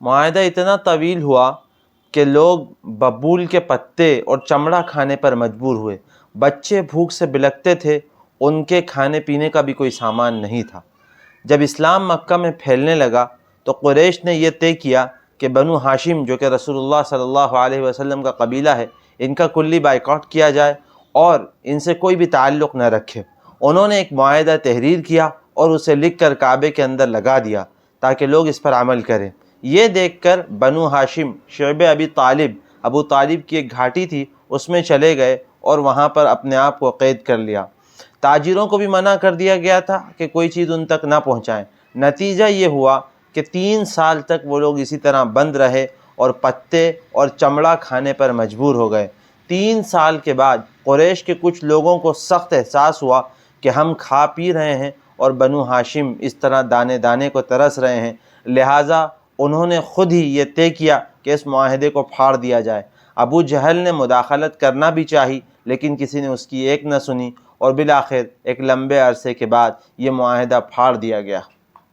معاہدہ اتنا طویل ہوا کہ لوگ ببول کے پتے اور چمڑا کھانے پر مجبور ہوئے۔ بچے بھوک سے بلکتے تھے، ان کے کھانے پینے کا بھی کوئی سامان نہیں تھا۔ جب اسلام مکہ میں پھیلنے لگا تو قریش نے یہ طے کیا کہ بنو ہاشم جو کہ رسول اللہ صلی اللہ علیہ وسلم کا قبیلہ ہے، ان کا کلی بائیکاٹ کیا جائے اور ان سے کوئی بھی تعلق نہ رکھے۔ انہوں نے ایک معاہدہ تحریر کیا اور اسے لکھ کر کعبے کے اندر لگا دیا تاکہ لوگ اس پر عمل کریں۔ یہ دیکھ کر بنو ہاشم شعب ابو طالب کی ایک گھاٹی تھی، اس میں چلے گئے اور وہاں پر اپنے آپ کو قید کر لیا۔ تاجروں کو بھی منع کر دیا گیا تھا کہ کوئی چیز ان تک نہ پہنچائیں۔ نتیجہ یہ ہوا کہ 3 سال تک وہ لوگ اسی طرح بند رہے اور پتے اور چمڑا کھانے پر مجبور ہو گئے۔ 3 سال کے بعد قریش کے کچھ لوگوں کو سخت احساس ہوا کہ ہم کھا پی رہے ہیں اور بنو ہاشم اس طرح دانے دانے کو ترس رہے ہیں، لہٰذا انہوں نے خود ہی یہ طے کیا کہ اس معاہدے کو پھاڑ دیا جائے۔ ابو جہل نے مداخلت کرنا بھی چاہی لیکن کسی نے اس کی ایک نہ سنی اور بالآخر ایک لمبے عرصے کے بعد یہ معاہدہ پھاڑ دیا گیا۔